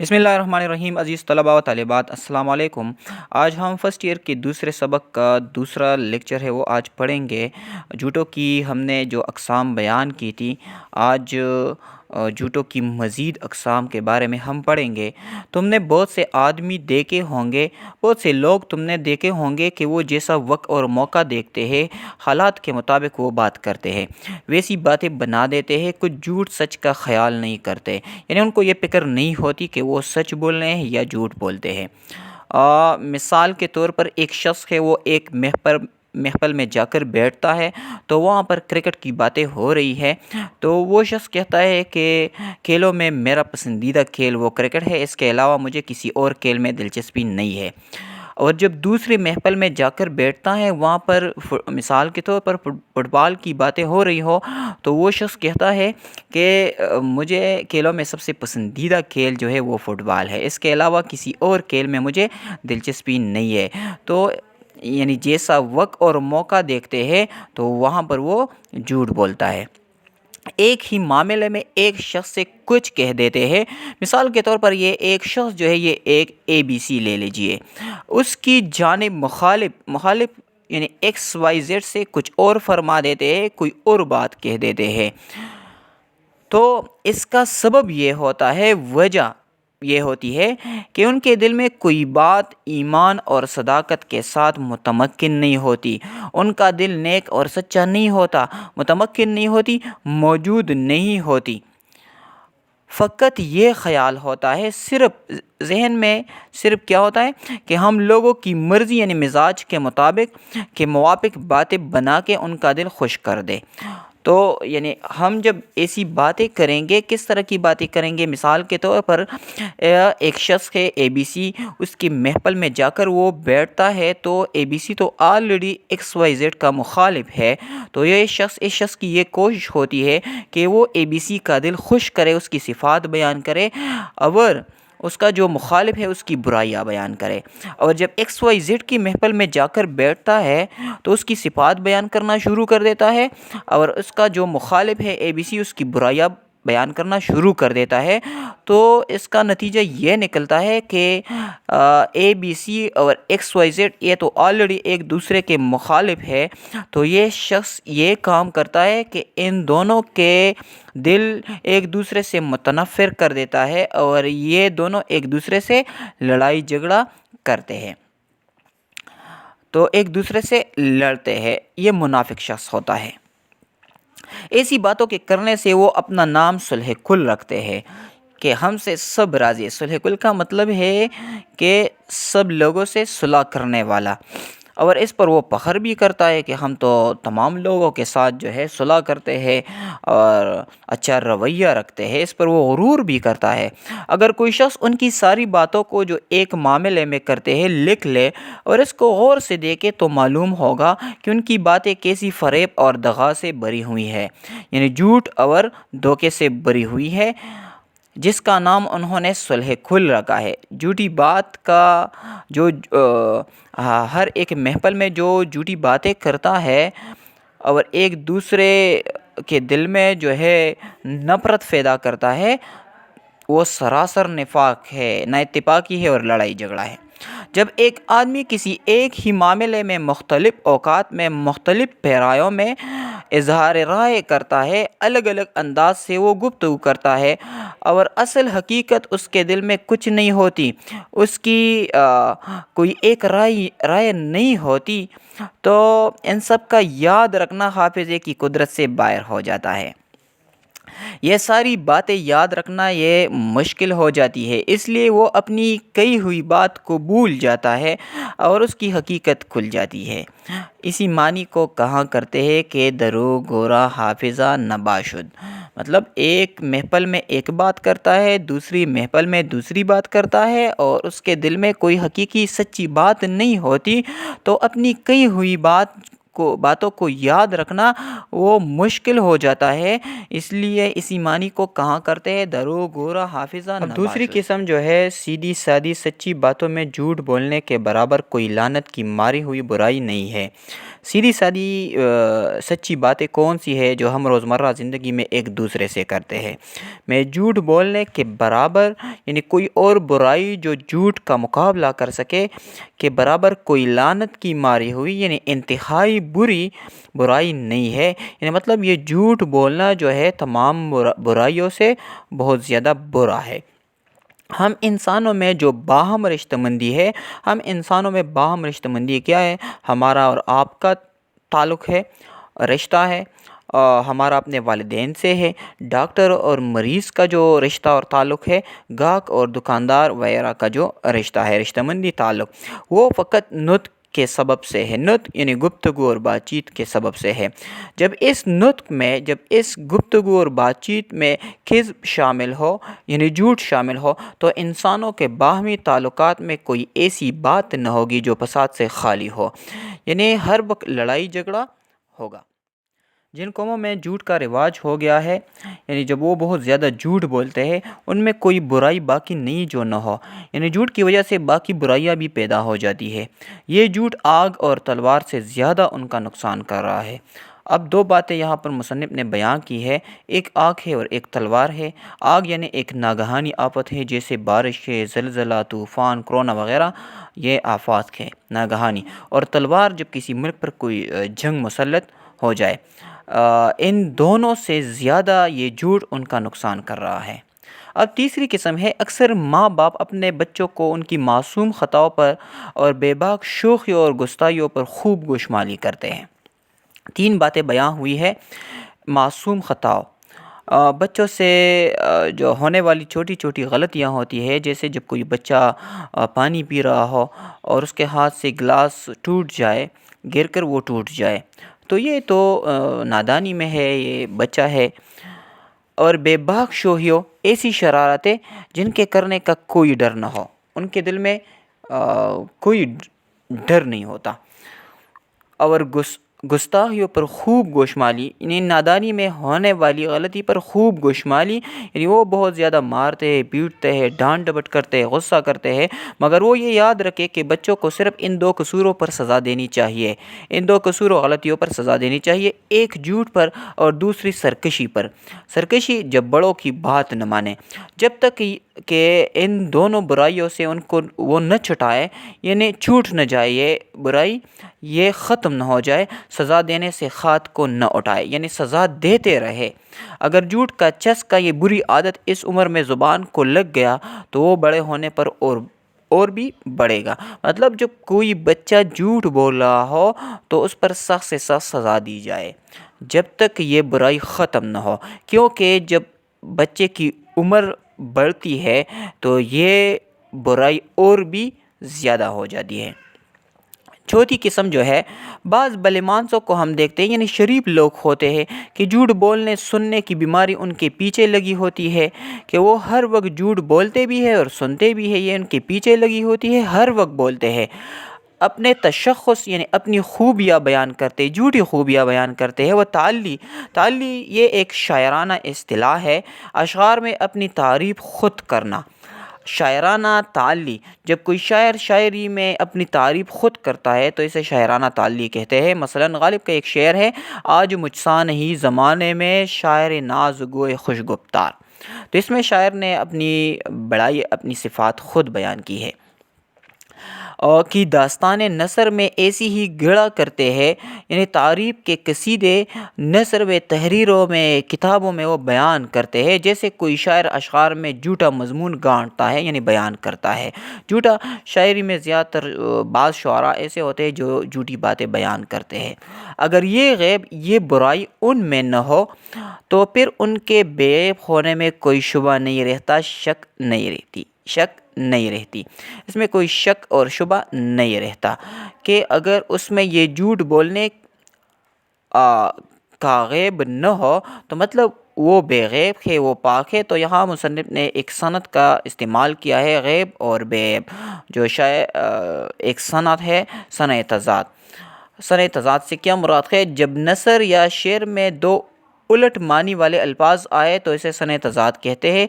بسم اللہ الرحمن الرحیم۔ عزیز طلباء و طالبات، السلام علیکم۔ آج ہم فرسٹ ایئر کے دوسرے سبق کا دوسرا لیکچر ہے وہ آج پڑھیں گے۔ جوٹوں کی ہم نے جو اقسام بیان کی تھی، آج جوٹوں کی مزید اقسام کے بارے میں ہم پڑھیں گے۔ تم نے بہت سے آدمی دیکھے ہوں گے، بہت سے لوگ تم نے دیکھے ہوں گے کہ وہ جیسا وقت اور موقع دیکھتے ہیں، حالات کے مطابق وہ بات کرتے ہیں، ویسی باتیں بنا دیتے ہیں، کچھ جھوٹ سچ کا خیال نہیں کرتے، یعنی ان کو یہ فکر نہیں ہوتی کہ وہ سچ بول رہے ہیں یا جھوٹ بولتے ہیں۔ مثال کے طور پر ایک شخص ہے، وہ ایک محفل میں جا کر بیٹھتا ہے تو وہاں پر کرکٹ کی باتیں ہو رہی ہے، تو وہ شخص کہتا ہے کہ کھیلوں میں میرا پسندیدہ کھیل وہ کرکٹ ہے، اس کے علاوہ مجھے کسی اور کھیل میں دلچسپی نہیں ہے۔ اور جب دوسری محفل میں جا کر بیٹھتا ہے، وہاں پر مثال کے طور پر فٹ بال کی باتیں ہو رہی ہو، تو وہ شخص کہتا ہے کہ مجھے کھیلوں میں سب سے پسندیدہ کھیل جو ہے وہ فٹ بال ہے، اس کے علاوہ کسی اور کھیل میں مجھے دلچسپی نہیں ہے۔ تو یعنی جیسا وقت اور موقع دیکھتے ہیں تو وہاں پر وہ جھوٹ بولتا ہے۔ ایک ہی معاملے میں ایک شخص سے کچھ کہہ دیتے ہیں، مثال کے طور پر یہ ایک شخص جو ہے، یہ ایک ABC لے لیجئے، اس کی جانب مخالف یعنی XYZ سے کچھ اور فرما دیتے ہیں، کوئی اور بات کہہ دیتے ہیں، تو اس کا سبب یہ ہوتا ہے، وجہ یہ ہوتی ہے کہ ان کے دل میں کوئی بات ایمان اور صداقت کے ساتھ متمکن نہیں ہوتی، ان کا دل نیک اور سچا نہیں ہوتا، متمکن نہیں ہوتی، موجود نہیں ہوتی۔ فقط یہ خیال ہوتا ہے، صرف ذہن میں صرف کیا ہوتا ہے کہ ہم لوگوں کی مرضی یعنی مزاج کے مطابق کے موافق باتیں بنا کے ان کا دل خوش کر دے۔ تو یعنی ہم جب ایسی باتیں کریں گے، کس طرح کی باتیں کریں گے؟ مثال کے طور پر ایک شخص ہے ABC، اس کی محفل میں جا کر وہ بیٹھتا ہے، تو ABC تو آلریڈی XYZ کا مخالف ہے، تو اس شخص کی یہ کوشش ہوتی ہے کہ وہ ABC کا دل خوش کرے، اس کی صفات بیان کرے، اور اس کا جو مخالف ہے اس کی برائیاں بیان کرے۔ اور جب XYZ کی محفل میں جا کر بیٹھتا ہے تو اس کی صفات بیان کرنا شروع کر دیتا ہے، اور اس کا جو مخالف ہے ABC اس کی برائیاں بیان کرنا شروع کر دیتا ہے، تو اس کا نتیجہ یہ نکلتا ہے کہ ABC اور XYZ یہ تو آلریڈی ایک دوسرے کے مخالف ہے، تو یہ شخص یہ کام کرتا ہے کہ ان دونوں کے دل ایک دوسرے سے متنفر کر دیتا ہے، اور یہ دونوں ایک دوسرے سے لڑائی جھگڑا کرتے ہیں، تو ایک دوسرے سے لڑتے ہیں۔ یہ منافق شخص ہوتا ہے۔ ایسی باتوں کے کرنے سے وہ اپنا نام صلح کل رکھتے ہیں کہ ہم سے سب راضی۔ صلح کل کا مطلب ہے کہ سب لوگوں سے صلح کرنے والا، اور اس پر وہ فخر بھی کرتا ہے کہ ہم تو تمام لوگوں کے ساتھ جو ہے صلح کرتے ہیں اور اچھا رویہ رکھتے ہیں، اس پر وہ غرور بھی کرتا ہے۔ اگر کوئی شخص ان کی ساری باتوں کو جو ایک معاملے میں کرتے ہیں لکھ لے اور اس کو غور سے دیکھے تو معلوم ہوگا کہ ان کی باتیں کیسی فریب اور دغا سے بری ہوئی ہیں، یعنی جھوٹ اور دھوکے سے بری ہوئی ہے، جس کا نام انہوں نے صلح کل رکھا ہے۔ جھوٹی بات کا جو ہر ایک محفل میں جو جھوٹی باتیں کرتا ہے اور ایک دوسرے کے دل میں جو ہے نفرت پیدا کرتا ہے، وہ سراسر نفاق ہے، نا اتفاقی ہے اور لڑائی جھگڑا ہے۔ جب ایک آدمی کسی ایک ہی معاملے میں مختلف اوقات میں مختلف پیرایوں میں اظہار رائے کرتا ہے، الگ الگ انداز سے وہ گفتگو کرتا ہے، اور اصل حقیقت اس کے دل میں کچھ نہیں ہوتی، اس کی کوئی ایک رائے نہیں ہوتی، تو ان سب کا یاد رکھنا حافظے کی قدرت سے باہر ہو جاتا ہے۔ یہ ساری باتیں یاد رکھنا یہ مشکل ہو جاتی ہے، اس لیے وہ اپنی کہی ہوئی بات کو بھول جاتا ہے اور اس کی حقیقت کھل جاتی ہے۔ اسی معنی کو کہا کرتے ہیں کہ درو گورا حافظہ نباشد، مطلب ایک محفل میں ایک بات کرتا ہے، دوسری محفل میں دوسری بات کرتا ہے، اور اس کے دل میں کوئی حقیقی سچی بات نہیں ہوتی، تو اپنی کہی ہوئی بات باتوں کو یاد رکھنا وہ مشکل ہو جاتا ہے، اس لیے اسی معنی کو کہاں کرتے ہیں درو گورا حافظہ نباشد۔ اب دوسری قسم جو ہے سیدھی سادی سچی باتوں میں جھوٹ بولنے کے برابر کوئی لعنت کی ماری ہوئی برائی نہیں ہے۔ سیدھی سادی سچی باتیں کون سی ہے جو ہم روزمرہ زندگی میں ایک دوسرے سے کرتے ہیں؟ میں جھوٹ بولنے کے برابر یعنی کوئی اور برائی جو جھوٹ کا مقابلہ کر سکے کے برابر کوئی لعنت کی ماری ہوئی یعنی انتہائی بری برائی نہیں ہے، یعنی مطلب یہ جھوٹ بولنا جو ہے تمام برائیوں سے بہت زیادہ برا ہے۔ ہم انسانوں میں جو باہم رشتہ مندی ہے، ہم انسانوں میں باہم رشتہ مندی کیا ہے؟ ہمارا اور آپ کا تعلق ہے، رشتہ ہے، ہمارا اپنے والدین سے ہے، ڈاکٹر اور مریض کا جو رشتہ اور تعلق ہے، گاہک اور دکاندار وغیرہ کا جو رشتہ ہے، رشتہ مندی تعلق، وہ فقط نطق کے سبب سے ہے۔ نطق یعنی گفتگو اور بات چیت کے سبب سے ہے۔ جب اس گفتگو اور بات چیت میں کذب شامل ہو یعنی جھوٹ شامل ہو تو انسانوں کے باہمی تعلقات میں کوئی ایسی بات نہ ہوگی جو فساد سے خالی ہو، یعنی ہر وقت لڑائی جھگڑا ہوگا۔ جن قوموں میں جھوٹ کا رواج ہو گیا ہے یعنی جب وہ بہت زیادہ جھوٹ بولتے ہیں ان میں کوئی برائی باقی نہیں جو نہ ہو، یعنی جھوٹ کی وجہ سے باقی برائیاں بھی پیدا ہو جاتی ہے۔ یہ جھوٹ آگ اور تلوار سے زیادہ ان کا نقصان کر رہا ہے۔ اب دو باتیں یہاں پر مصنف نے بیان کی ہے، ایک آگ ہے اور ایک تلوار ہے۔ آگ یعنی ایک ناگہانی آفت ہے جیسے بارش ہے، زلزلہ، طوفان، کرونا وغیرہ، یہ آفات ہے ناگہانی، اور تلوار جب کسی ملک پر کوئی جنگ مسلط ہو جائے۔ ان دونوں سے زیادہ یہ جھوٹ ان کا نقصان کر رہا ہے۔ اب تیسری قسم ہے، اکثر ماں باپ اپنے بچوں کو ان کی معصوم خطاؤں پر اور بے باک شوخیوں اور گستاخیوں پر خوب گوشمالی کرتے ہیں۔ تین باتیں بیان ہوئی ہے۔ معصوم خطاؤں، بچوں سے جو ہونے والی چھوٹی چھوٹی غلطیاں ہوتی ہے، جیسے جب کوئی بچہ پانی پی رہا ہو اور اس کے ہاتھ سے گلاس ٹوٹ جائے، گر کر وہ ٹوٹ جائے، تو یہ تو نادانی میں ہے، یہ بچہ ہے۔ اور بے باک شوخیوں، ایسی شرارتیں جن کے کرنے کا کوئی ڈر نہ ہو، ان کے دل میں کوئی ڈر نہیں ہوتا۔ اور گستاخیوں پر خوب گوشمالی، یعنی نادانی میں ہونے والی غلطی پر خوب گوشمالی، یعنی وہ بہت زیادہ مارتے ہیں، پیٹتے ہیں، ڈانٹ ڈپٹ کرتے ہیں، غصہ کرتے ہیں، مگر وہ یہ یاد رکھے کہ بچوں کو صرف ان دو قصوروں پر سزا دینی چاہیے، ان دو قصور و غلطیوں پر سزا دینی چاہیے، ایک جھوٹ پر اور دوسری سرکشی پر۔ سرکشی جب بڑوں کی بات نہ مانے، جب تک کہ ان دونوں برائیوں سے ان کو وہ نہ چھٹائے، یعنی چھوٹ نہ جائے یہ برائی، یہ ختم نہ ہو جائے، سزا دینے سے ہاتھ کو نہ اٹھائے، یعنی سزا دیتے رہے۔ اگر جھوٹ کا چسکا، یہ بری عادت اس عمر میں زبان کو لگ گیا تو وہ بڑے ہونے پر اور بھی بڑھے گا۔ مطلب جب کوئی بچہ جھوٹ بول رہا ہو تو اس پر سخت سے سخت سزا دی جائے جب تک یہ برائی ختم نہ ہو، کیونکہ جب بچے کی عمر بڑھتی ہے تو یہ برائی اور بھی زیادہ ہو جاتی ہے۔ چوتھی قسم جو ہے، بعض بھلے مانسوں کو ہم دیکھتے ہیں، یعنی شریف لوگ ہوتے ہیں کہ جھوٹ بولنے سننے کی بیماری ان کے پیچھے لگی ہوتی ہے، کہ وہ ہر وقت جھوٹ بولتے بھی ہیں اور سنتے بھی ہیں، یہ ان کے پیچھے لگی ہوتی ہے، ہر وقت بولتے ہیں۔ اپنے تشخص یعنی اپنی خوبیاں بیان کرتے، جھوٹی خوبیاں بیان کرتے ہیں۔ وہ تعلی یہ ایک شاعرانہ اصطلاح ہے، اشعار میں اپنی تعریف خود کرنا۔ شاعرانہ تعلی، جب کوئی شاعر شاعری میں اپنی تعریف خود کرتا ہے تو اسے شاعرانہ تعلی کہتے ہیں۔ مثلا غالب کا ایک شعر ہے، آج مجھ سا نہیں زمانے میں شاعر ناز گوئے خوش گفتار، تو اس میں شاعر نے اپنی بڑائی، اپنی صفات خود بیان کی ہے۔ اور کی داستان نثر میں ایسی ہی گڑا کرتے ہیں، یعنی تعریف کے قصیدے نثر و تحریروں میں، کتابوں میں وہ بیان کرتے ہیں، جیسے کوئی شاعر اشعار میں جھوٹا مضمون گانٹتا ہے یعنی بیان کرتا ہے۔ جھوٹا شاعری میں زیادہ تر بعض شعراء ایسے ہوتے ہیں جو جھوٹی باتیں بیان کرتے ہیں۔ اگر یہ غیب، یہ برائی ان میں نہ ہو تو پھر ان کے بے عیب ہونے میں کوئی شبہ نہیں رہتا، شک نہیں رہتی، اس میں کوئی شک اور شبہ نہیں رہتا کہ اگر اس میں یہ جھوٹ بولنے کا غیب نہ ہو تو مطلب وہ بے غیب ہے، وہ پاک ہے۔ تو یہاں مصنف نے ایک صنعت کا استعمال کیا ہے، غیب اور بے عیب، جو شاید ایک صنعت ہے، صنع تضاد۔ صنع تضاد سے کیا مراد ہے؟ جب نثر یا شعر میں دو الٹ معنی والے الفاظ آئے تو اسے صنع تضاد کہتے ہیں۔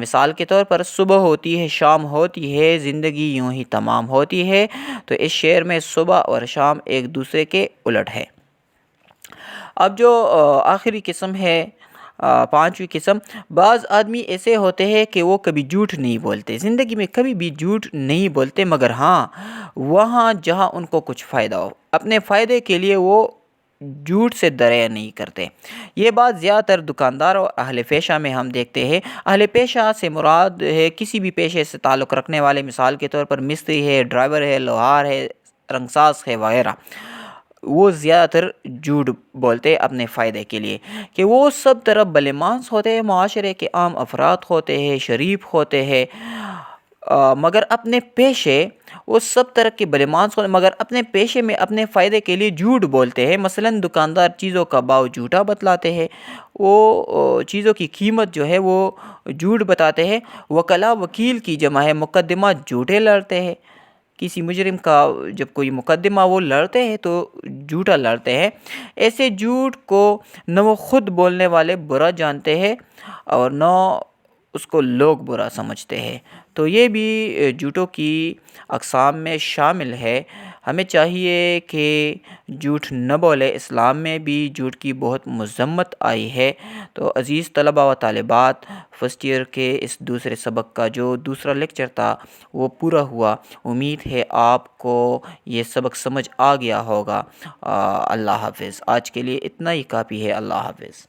مثال کے طور پر صبح ہوتی ہے شام ہوتی ہے زندگی یوں ہی تمام ہوتی ہے، تو اس شعر میں صبح اور شام ایک دوسرے کے الٹ ہے۔ اب جو آخری قسم ہے، پانچویں قسم، بعض آدمی ایسے ہوتے ہیں کہ وہ کبھی جھوٹ نہیں بولتے، زندگی میں کبھی بھی جھوٹ نہیں بولتے، مگر ہاں وہاں جہاں ان کو کچھ فائدہ ہو، اپنے فائدے کے لیے وہ جھوٹ سے دریا نہیں کرتے۔ یہ بات زیادہ تر دکاندار اور اہل پیشہ میں ہم دیکھتے ہیں۔ اہل پیشہ سے مراد ہے کسی بھی پیشے سے تعلق رکھنے والے، مثال کے طور پر مستری ہے، ڈرائیور ہے، لوہار ہے، رنگساز ہے وغیرہ۔ وہ زیادہ تر جھوٹ بولتے ہیں اپنے فائدے کے لیے، کہ وہ سب طرف بلےمانس ہوتے ہیں، معاشرے کے عام افراد ہوتے ہیں، شریف ہوتے ہیں، مگر اپنے پیشے وہ سب طرح کے بلےمانس ہوتے ہیں، مگر اپنے پیشے میں اپنے فائدے کے لیے جھوٹ بولتے ہیں۔ مثلاً دکاندار چیزوں کا بھاؤ جھوٹا بتلاتے ہیں، وہ چیزوں کی قیمت جو ہے وہ جھوٹ بتاتے ہیں۔ وکلا وکیل کی جمع ہے، مقدمہ جھوٹے لڑتے ہیں۔ کسی مجرم کا جب کوئی مقدمہ وہ لڑتے ہیں تو جھوٹا لڑتے ہیں۔ ایسے جھوٹ کو نہ وہ خود بولنے والے برا جانتے ہیں اور نہ اس کو لوگ برا سمجھتے ہیں، تو یہ بھی جھوٹوں کی اقسام میں شامل ہے۔ ہمیں چاہیے کہ جھوٹ نہ بولے۔ اسلام میں بھی جھوٹ کی بہت مذمت آئی ہے۔ تو عزیز طلباء و طالبات، فرسٹ ایئر کے اس دوسرے سبق کا جو دوسرا لیکچر تھا وہ پورا ہوا۔ امید ہے آپ کو یہ سبق سمجھ آ گیا ہوگا۔ اللہ حافظ۔ آج کے لیے اتنا ہی کافی ہے۔ اللہ حافظ۔